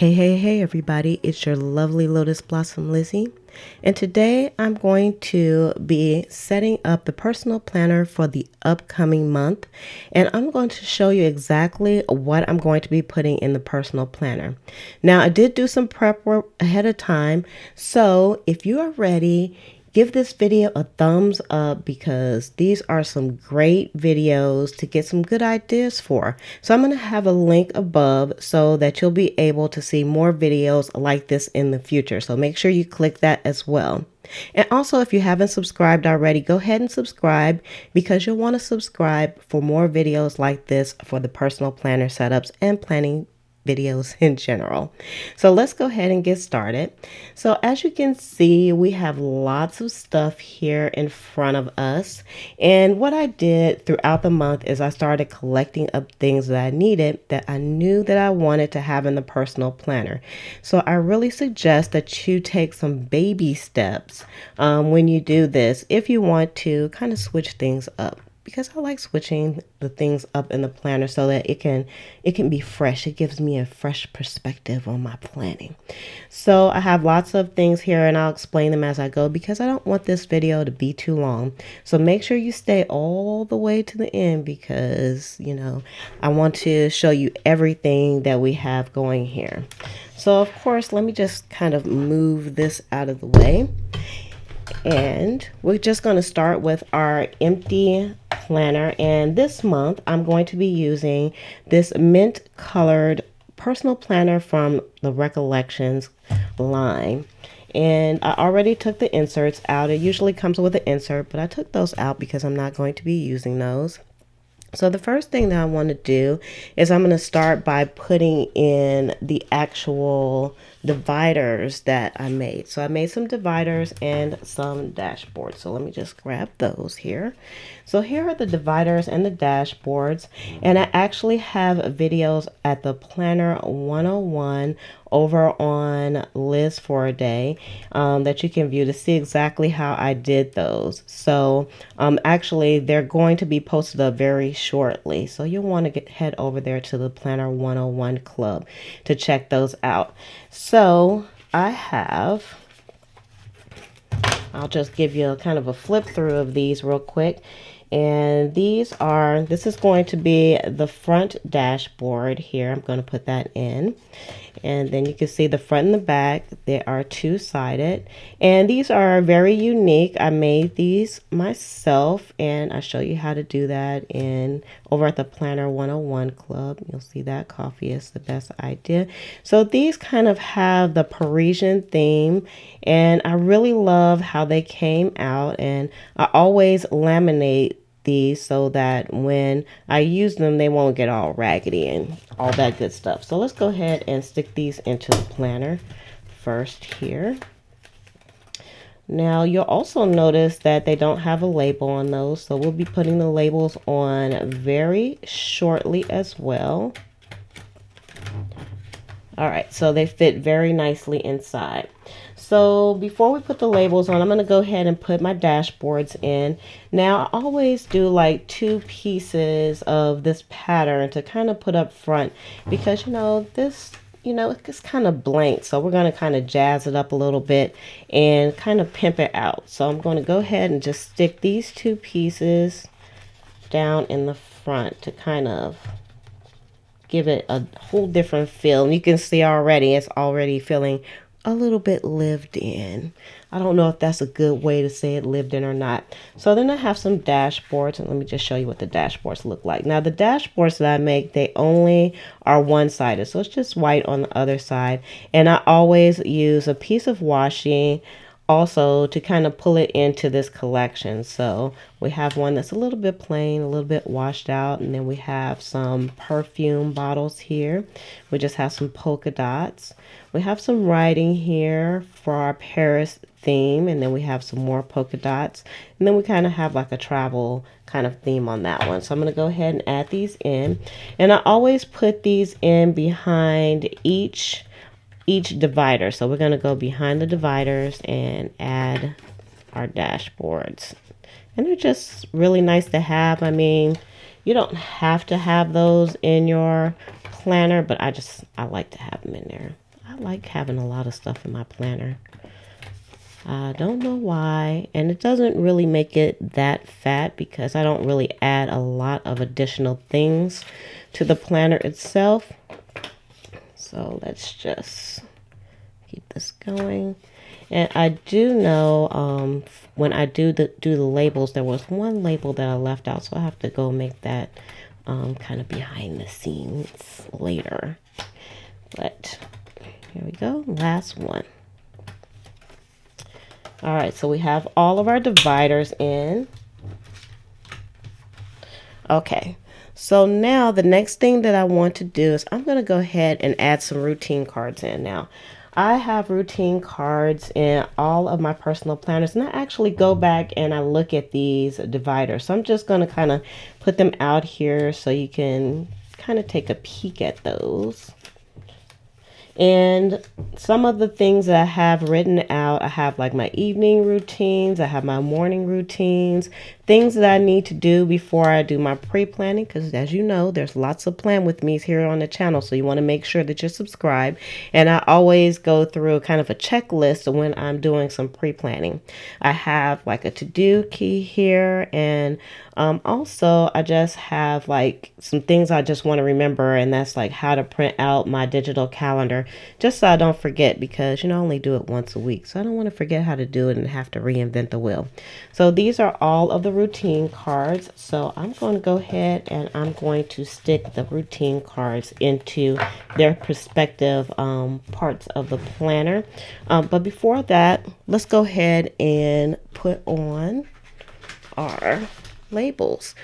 Hey everybody, it's your lovely Lotus Blossom Lizzie, and today I'm going to be setting up the personal planner for the upcoming month, and I'm going to show you exactly what I'm going to be putting in the personal planner. Now, I did do some prep work ahead of time, so if you are ready, give this video a thumbs up because these are some great videos to get some good ideas for. So I'm going to have a link above so that you'll be able to see more videos like this in the future. So make sure you click that as well. And also, if you haven't subscribed already, go ahead and subscribe because you'll want to subscribe for more videos like this for the personal planner setups and planning videos in general. So let's go ahead and get started. So as you can see, we have lots of stuff here in front of us. And what I did throughout the month is I started collecting up things that I needed that I knew that I wanted to have in the personal planner. So I really suggest that you take some baby steps when you do this if you want to kind of switch things up, because I like switching the things up in the planner so that it can be fresh. It gives me a fresh perspective on my planning. So I have lots of things here and I'll explain them as I go because I don't want this video to be too long. So make sure you stay all the way to the end because, I want to show you everything that we have going here. So of course, let me just kind of move this out of the way. And we're just going to start with our empty planner, and this month I'm going to be using this mint colored personal planner from the Recollections line. And I already took the inserts out. It usually comes with an insert, but I took those out because I'm not going to be using those. So the first thing that I want to do is I'm going to start by putting in the actual dividers that I made. So I made some dividers and some dashboards. So let me just grab those here. So here are the dividers and the dashboards. And I actually have videos at the Planner 101 over on Liz for a Day that you can view to see exactly how I did those. So actually they're going to be posted up very shortly. So you'll want to head over there to the Planner 101 Club to check those out. So I'll just give you a kind of a flip through of these real quick. And this is going to be the front dashboard here. I'm going to put that in. And then you can see the front and the back. They are two-sided. And these are very unique. I made these myself, and I show you how to do that over at the Planner 101 Club. You'll see that coffee is the best idea. So these kind of have the Parisian theme, and I really love how they came out. And I always laminate these so that when I use them, they won't get all raggedy and all that good stuff. So let's go ahead and stick these into the planner first here. Now you'll also notice that they don't have a label on those, so we'll be putting the labels on very shortly as well. All right, so they fit very nicely inside. So before we put the labels on, I'm going to go ahead and put my dashboards in. Now, I always do like 2 pieces of this pattern to kind of put up front because, this, it's kind of blank. So we're going to kind of jazz it up a little bit and kind of pimp it out. So I'm going to go ahead and just stick these 2 pieces down in the front to kind of give it a whole different feel. And you can see already, it's already feeling a little bit lived in. I don't know if that's a good way to say it, lived in or not. So then I have some dashboards, and let me just show you what the dashboards look like. Now the dashboards that I make, they only are one-sided, so it's just white on the other side. And I always use a piece of washi also to kind of pull it into this collection. So we have one that's a little bit plain, a little bit washed out, and then we have some perfume bottles here. We just have some polka dots. We have some writing here for our Paris theme, and then we have some more polka dots, and then we kind of have like a travel kind of theme on that one. So I'm going to go ahead and add these in, and I always put these in behind each divider. So we're going to go behind the dividers and add our dashboards, and they're just really nice to have. I mean, you don't have to have those in your planner, but I like to have them in there. like having a lot of stuff in my planner. I don't know why, and it doesn't really make it that fat because I don't really add a lot of additional things to the planner itself. So let's just keep this going. And I do know when I do the labels, there was one label that I left out, so I have to go make that kind of behind the scenes later. But here we go, last one. All right, so we have all of our dividers in. Okay, so now the next thing that I want to do is I'm going to go ahead and add some routine cards in. Now, I have routine cards in all of my personal planners, and I actually go back and I look at these dividers. So I'm just going to kind of put them out here so you can kind of take a peek at those. And some of the things that I have written out, I have like my evening routines, I have my morning routines, things that I need to do before I do my pre-planning, because as you know, there's lots of plan with me's here on the channel, so you want to make sure that you're subscribed. And I always go through kind of a checklist when I'm doing some pre-planning. I have like a to-do key here, and also I just have like some things I just want to remember, and that's like how to print out my digital calendar just so I don't forget, because I only do it once a week, so I don't want to forget how to do it and have to reinvent the wheel. So these are all of the routine cards. So I'm going to go ahead and I'm going to stick the routine cards into their respective parts of the planner. But before that, let's go ahead and put on our labels.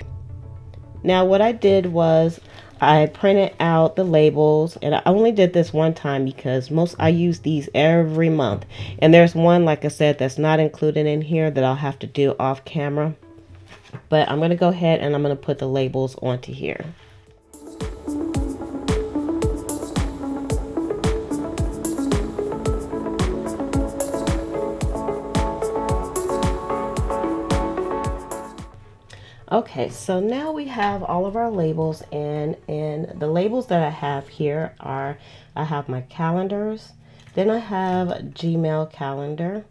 Now what I did was I printed out the labels, and I only did this one time because I use these every month. And there's one, like I said, that's not included in here that I'll have to do off camera. But I'm going to go ahead and I'm going to put the labels onto here. Okay, so now we have all of our labels in, and the labels that I have here are, I have my calendars, then I have a Gmail calendar,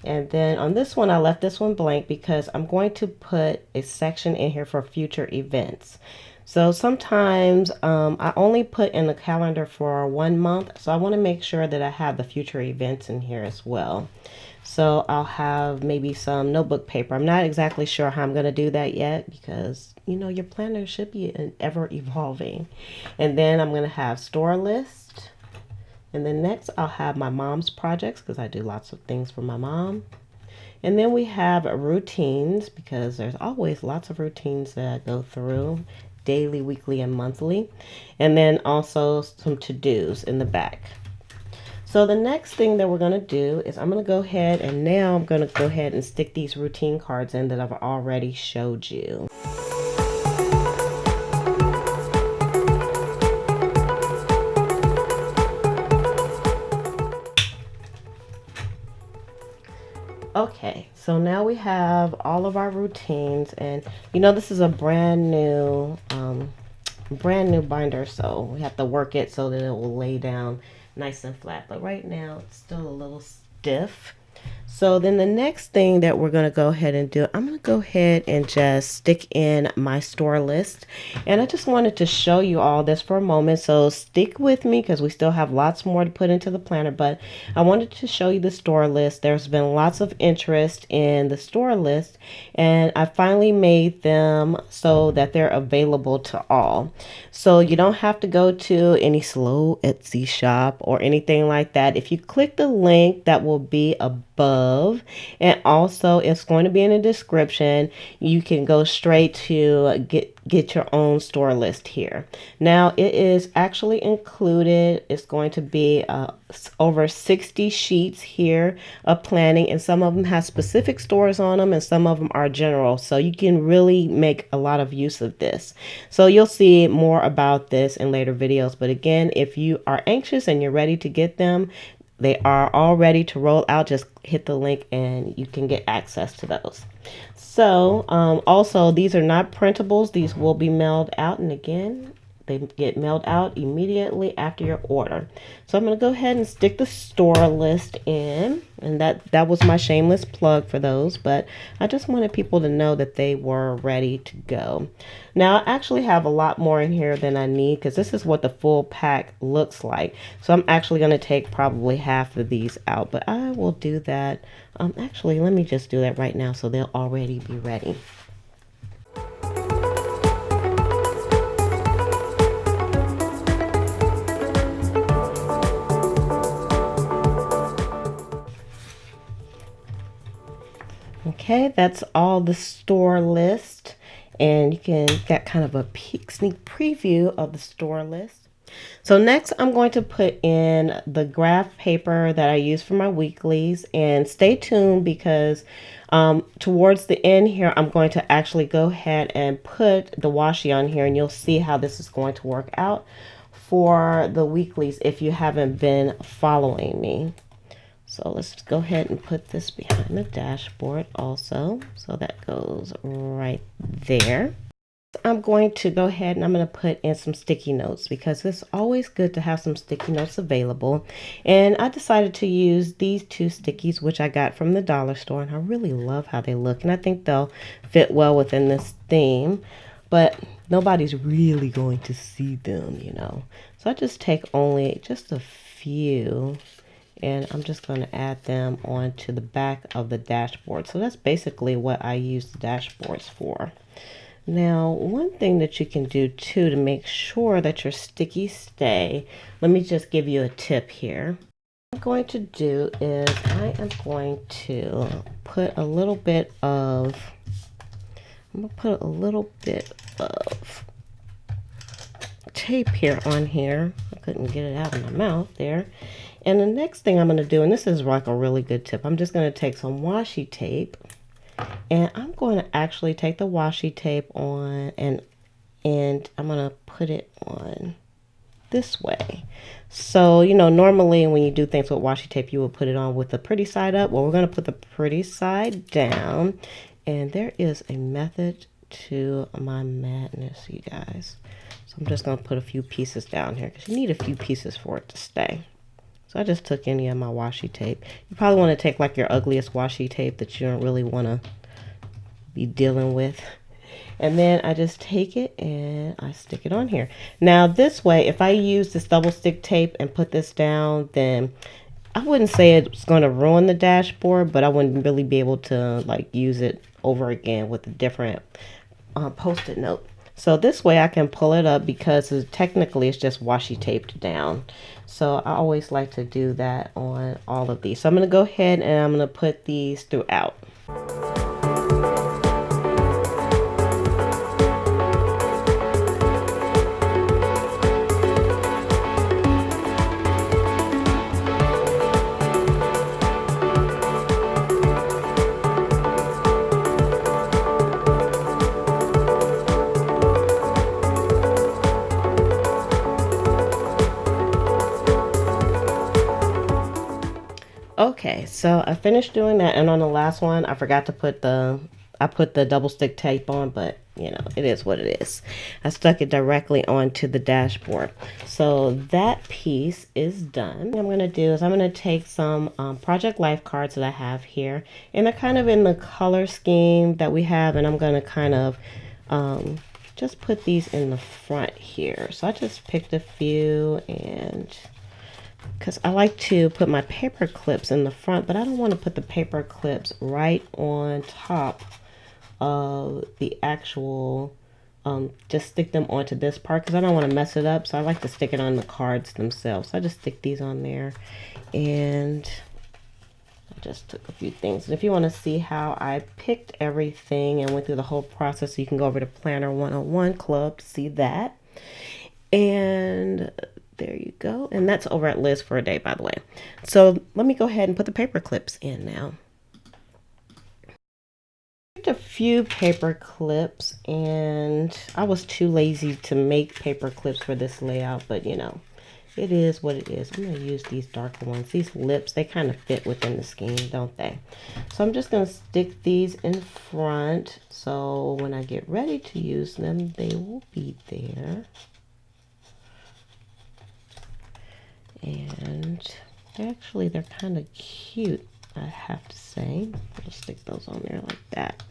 and then on this one I left this one blank because I'm going to put a section in here for future events. So sometimes I only put in the calendar for 1 month, so I want to make sure that I have the future events in here as well. So I'll have maybe some notebook paper. I'm not exactly sure how I'm going to do that yet because, your planner should be ever evolving. And then I'm going to have store list. And then next I'll have my mom's projects because I do lots of things for my mom. And then we have routines because there's always lots of routines that I go through daily, weekly, and monthly. And then also some to-dos in the back. So the next thing that we're going to do is I'm going to go ahead and now I'm going to go ahead and stick these routine cards in that I've already showed you. Okay, so now we have all of our routines, and this is a brand new binder, so we have to work it so that it will lay down nice and flat, but right now it's still a little stiff. So then the next thing that we're going to go ahead and do, I'm going to go ahead and just stick in my store list. And I just wanted to show you all this for a moment. So stick with me because we still have lots more to put into the planner, but I wanted to show you the store list. There's been lots of interest in the store list, and I finally made them so that they're available to all. So you don't have to go to any slow Etsy shop or anything like that. If you click the link that will be above, and also it's going to be in the description, you can go straight to get your own store list here. Now it is actually included. It's going to be over 60 sheets here of planning, and some of them have specific stores on them and some of them are general, so you can really make a lot of use of this. So you'll see more about this in later videos, but again, if you are anxious and you're ready to get them, they are all ready to roll out. Just hit the link and you can get access to those. So also these are not printables. These will be mailed out, and again, They get mailed out immediately after your order. So I'm going to go ahead and stick the store list in. And that was my shameless plug for those. But I just wanted people to know that they were ready to go. Now, I actually have a lot more in here than I need because this is what the full pack looks like. So I'm actually going to take probably half of these out. But I will do that. Actually, let me just do that right now so they'll already be ready. Okay, that's all the store list, and you can get kind of a sneak preview of the store list. So next I'm going to put in the graph paper that I use for my weeklies, and stay tuned because towards the end here I'm going to actually go ahead and put the washi on here, and you'll see how this is going to work out for the weeklies if you haven't been following me. So let's go ahead and put this behind the dashboard also. So that goes right there. I'm going to go ahead and I'm going to put in some sticky notes because it's always good to have some sticky notes available. And I decided to use these two stickies, which I got from the dollar store. And I really love how they look. And I think they'll fit well within this theme. But nobody's really going to see them, you know. So I just take only just a few. And I'm just going to add them onto the back of the dashboard. So that's basically what I use the dashboards for. Now, one thing that you can do too to make sure that your stickies stay, let me just give you a tip here. What I'm going to do is I am going to put a little bit of, tape here on here. I couldn't get it out of my mouth there. And the next thing I'm going to do, and this is like a really good tip, I'm just going to take some washi tape, and I'm going to actually take the washi tape on and I'm going to put it on this way. So, you know, normally when you do things with washi tape, you will put it on with the pretty side up. Well, we're going to put the pretty side down, and there is a method to my madness, you guys. So I'm just going to put a few pieces down here because you need a few pieces for it to stay. So I just took any of my washi tape. You probably want to take like your ugliest washi tape that you don't really want to be dealing with. And then I just take it and I stick it on here. Now this way, if I use this double stick tape and put this down, then I wouldn't say it's going to ruin the dashboard, but I wouldn't really be able to like use it over again with a different post-it note. So this way I can pull it up because technically it's just washi taped down. So I always like to do that on all of these. So I'm going to go ahead and I'm going to put these throughout. Okay, so I finished doing that, and on the last one, I forgot to put I put the double stick tape on, but you know, it is what it is. I stuck it directly onto the dashboard. So that piece is done. What I'm going to do is I'm going to take some Project Life cards that I have here, and they're kind of in the color scheme that we have, and I'm going to kind of just put these in the front here. So I just picked a few, and because I like to put my paper clips in the front, but I don't want to put the paper clips right on top of the actual, just stick them onto this part because I don't want to mess it up. So I like to stick it on the cards themselves. So I just stick these on there, and I just took a few things. And if you want to see how I picked everything and went through the whole process, so you can go over to Planner 101 Club to see that. And there you go. And that's over at Liz for a Day, by the way. So let me go ahead and put the paper clips in now. I picked a few paper clips, and I was too lazy to make paper clips for this layout, but you know, it is what it is. I'm going to use these darker ones. These lips, they kind of fit within the scheme, don't they? So I'm just going to stick these in front, so when I get ready to use them, they will be there. And they're kind of cute, I have to say. I'll stick those on there like that.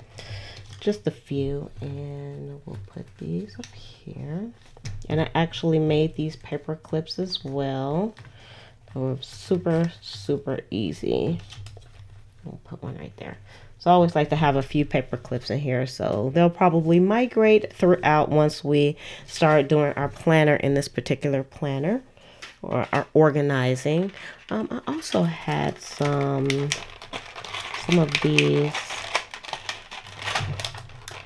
Just a few, and we'll put these up here. And I actually made these paper clips as well. They were super, super easy. We'll put one right there. So I always like to have a few paper clips in here, so they'll probably migrate throughout once we start doing our planner in this particular planner, or our organizing. I also had some of these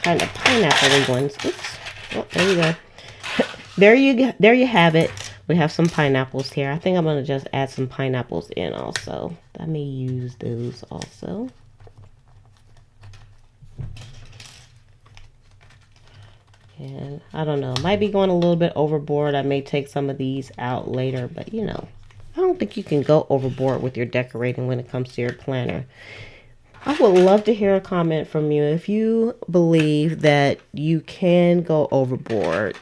kind of pineapple ones. Oops. Oh, there you go. There you have it. We have some pineapples here. I think I'm going to just add some pineapples in also. I may use those also. And I don't know, might be going a little bit overboard. I may take some of these out later, but you know, I don't think you can go overboard with your decorating when it comes to your planner. I would love to hear a comment from you if you believe that you can go overboard.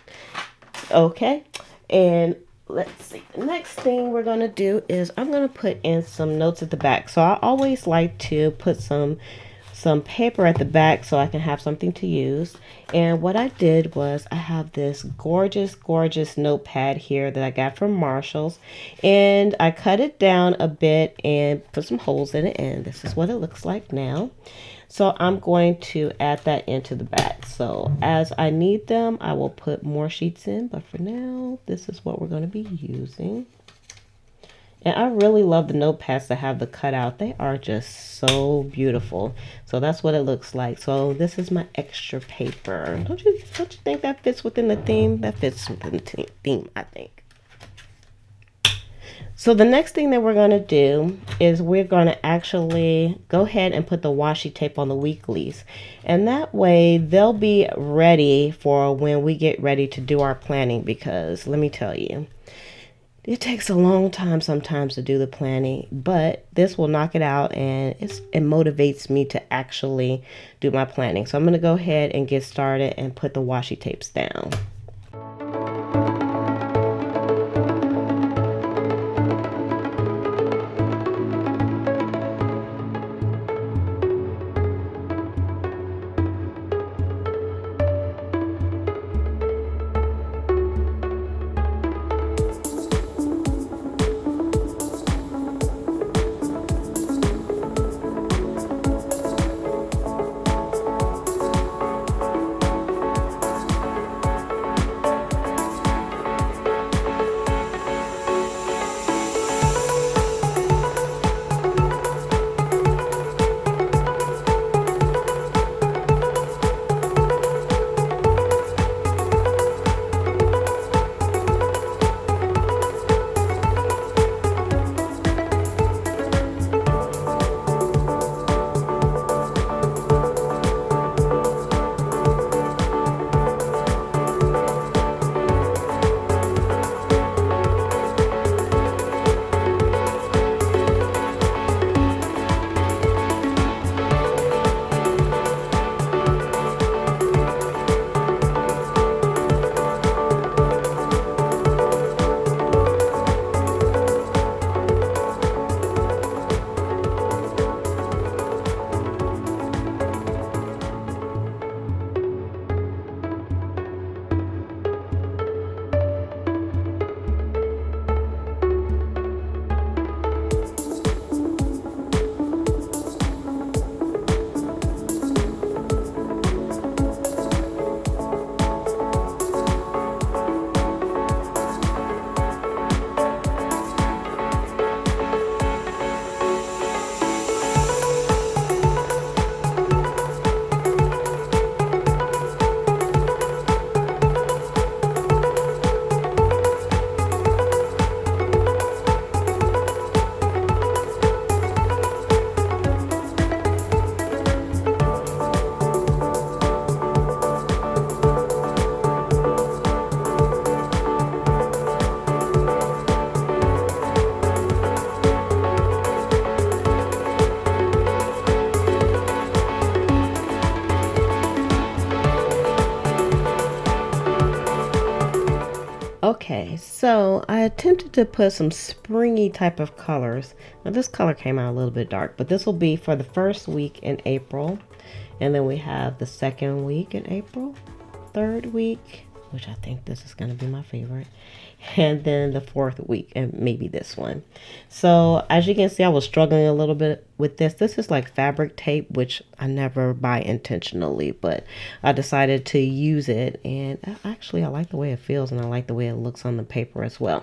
Okay, and let's see. The next thing we're going to do is I'm going to put in some notes at the back. So I always like to put some paper at the back so I can have something to use. And what I did was I have this gorgeous, gorgeous notepad here that I got from Marshall's, and I cut it down a bit and put some holes in it, and this is what it looks like now. So I'm going to add that into the back. So as I need them, I will put more sheets in, but for now, this is what we're going to be using. And I really love the notepads that have the cutout. They are just so beautiful. So that's what it looks like. So this is my extra paper. Don't you think that fits within the theme? That fits within the theme, I think. So the next thing that we're going to do is we're going to actually go ahead and put the washi tape on the weeklies. And that way they'll be ready for when we get ready to do our planning, because let me tell you, it takes a long time sometimes to do the planning, but this will knock it out, and it motivates me to actually do my planning. So I'm going to go ahead and get started and put the washi tapes down. Okay, so I attempted to put some springy type of colors. Now this color came out a little bit dark, but this will be for the first week in April. And then we have the second week in April, third week, which I think this is going to be my favorite, and then the fourth week, and maybe this one. So as you can see, I was struggling a little bit with this. This is like fabric tape, which I never buy intentionally, but I decided to use it, and actually I like the way it feels, and I like the way it looks on the paper as well.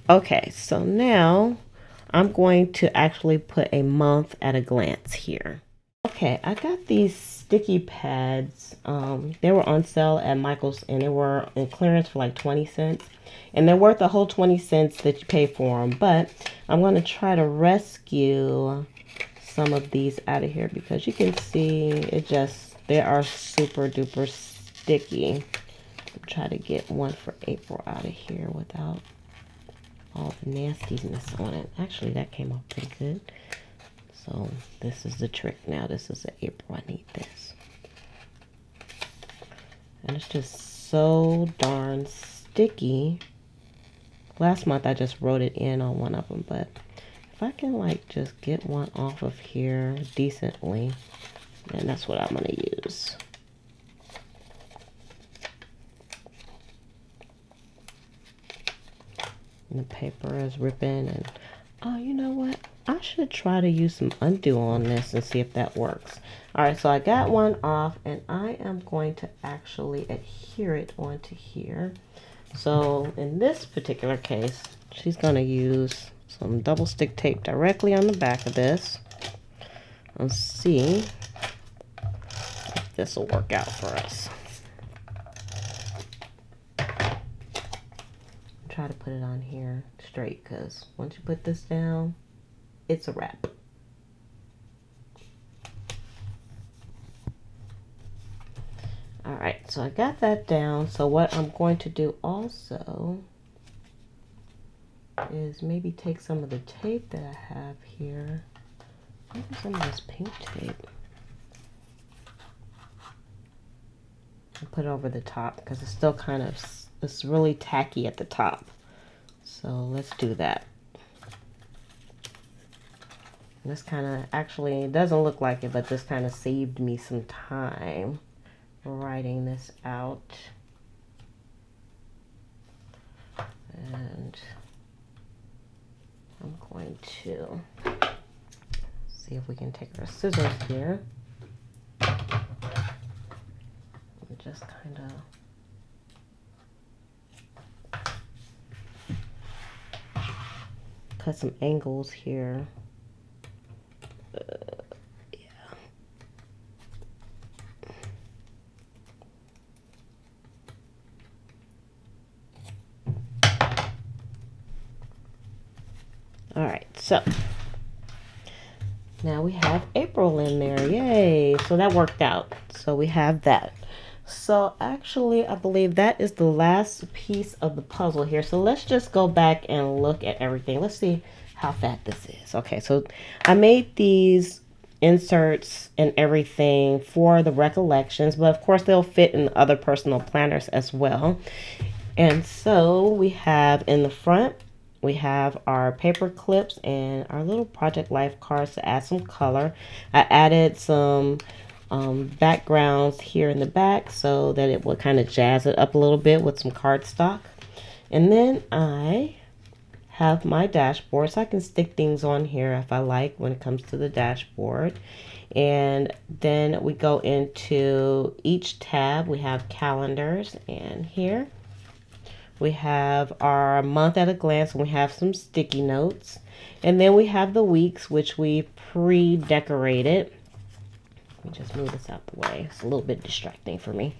Okay, so now I'm going to actually put a month at a glance here. Okay, I got these sticky pads. They were on sale at Michael's, and they were in clearance for like 20 cents. And they're worth the whole 20 cents that you pay for them. But I'm going to try to rescue some of these out of here because you can see they are super duper sticky. I'll try to get one for April out of here without all the nastiness on it. Actually, that came off pretty good. So this is the trick now. This is the April. I need this. And it's just so darn sticky. Last month I just wrote it in on one of them, but if I can like just get one off of here decently, then that's what I'm gonna use. And the paper is ripping, and oh, you know what? I should try to use some undo on this and see if that works. All right, so I got one off, and I am going to actually adhere it onto here. So in this particular case, she's going to use some double stick tape directly on the back of this. Let's see if this will work out for us. Try to put it on here straight, because once you put this down, it's a wrap. All right, so I got that down. So what I'm going to do also is maybe take some of the tape that I have here, maybe some of this pink tape, and put it over the top because it's still kind of, it's really tacky at the top. So let's do that. This kind of, actually, it doesn't look like it, but this kind of saved me some time writing this out. And I'm going to see if we can take our scissors here and just kind of cut some angles here. All right, so now we have April in there. Yay! So that worked out. So we have that. So actually, I believe that is the last piece of the puzzle here. So let's just go back and look at everything. Let's see how fat this is. Okay, so I made these inserts and everything for the Recollections, but of course they'll fit in other personal planners as well. And so we have in the front, we have our paper clips and our little Project Life cards to add some color. I added some backgrounds here in the back so that it would kind of jazz it up a little bit with some cardstock. And then I have my dashboard, so I can stick things on here if I like when it comes to the dashboard. And then we go into each tab. We have calendars, and here we have our month at a glance, and we have some sticky notes. And then we have the weeks, which we pre-decorated. Let me just move this out the way. It's a little bit distracting for me.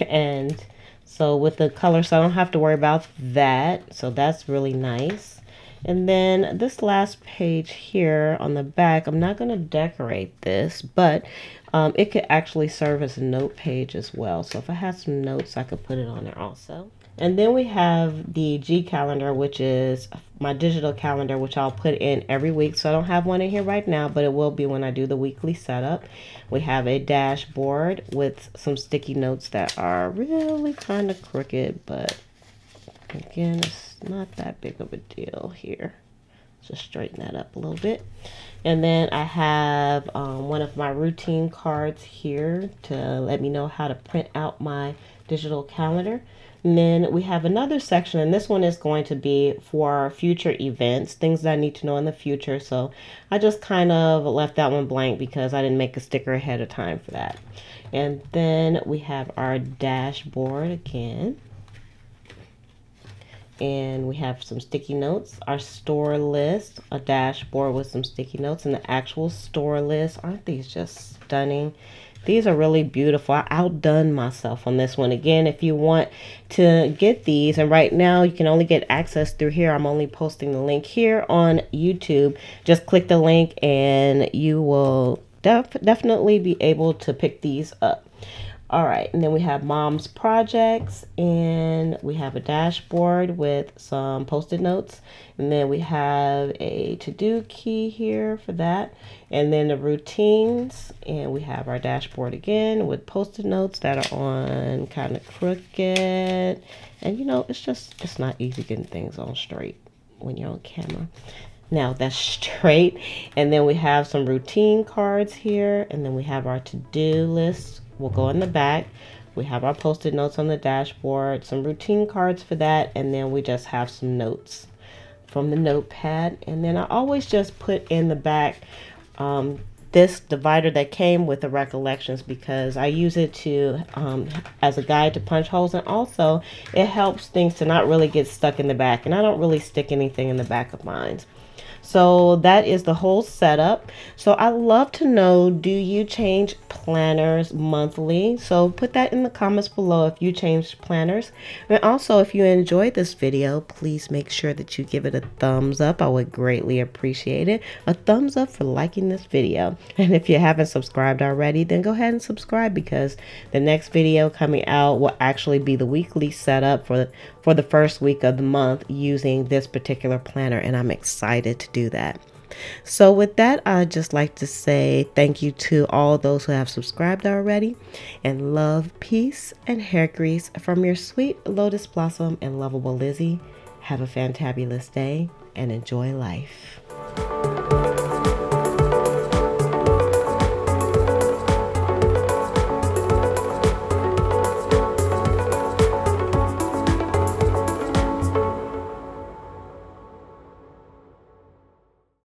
And so with the color, so I don't have to worry about that. So that's really nice. And then this last page here on the back, I'm not going to decorate this, but it could actually serve as a note page as well. So if I had some notes, I could put it on there also. And then we have the G calendar, which is my digital calendar, which I'll put in every week. So I don't have one in here right now, but it will be when I do the weekly setup. We have a dashboard with some sticky notes that are really kind of crooked, but Again, it's not that big of a deal here. Just straighten that up a little bit. And then I have one of my routine cards here to let me know how to print out my digital calendar. And then we have another section, and this one is going to be for future events, things that I need to know in the future. So I just kind of left that one blank because I didn't make a sticker ahead of time for that. And then we have our dashboard again. And we have some sticky notes, our store list, a dashboard with some sticky notes, and the actual store list. Aren't these just stunning? These are really beautiful. I outdone myself on this one. Again, if you want to get these, and right now you can only get access through here. I'm only posting the link here on YouTube. Just click the link and you will definitely be able to pick these up. All right, and then we have mom's projects, and we have a dashboard with some post-it notes, and then we have a to-do key here for that, and then the routines, and we have our dashboard again with post-it notes that are on kind of crooked, and you know, it's not easy getting things on straight when you're on camera. Now that's straight, and then we have some routine cards here, and then we have our to-do list. We'll go in the back. We have our post-it notes on the dashboard, some routine cards for that, and then we just have some notes from the notepad. And then I always just put in the back this divider that came with the Recollections, because I use it to as a guide to punch holes, and also it helps things to not really get stuck in the back, and I don't really stick anything in the back of mine. So that is the whole setup. So I love to know, do you change planners monthly? So put that in the comments below if you change planners. And also, if you enjoyed this video, please make sure that you give it a thumbs up. I would greatly appreciate it. A thumbs up for liking this video. And if you haven't subscribed already, then go ahead and subscribe, because the next video coming out will actually be the weekly setup for the first week of the month using this particular planner, and I'm excited to do that. So with that, I'd just like to say thank you to all those who have subscribed already, and love, peace, and hair grease from your sweet Lotus Blossom and lovable Lizzie. Have a fantabulous day and enjoy life.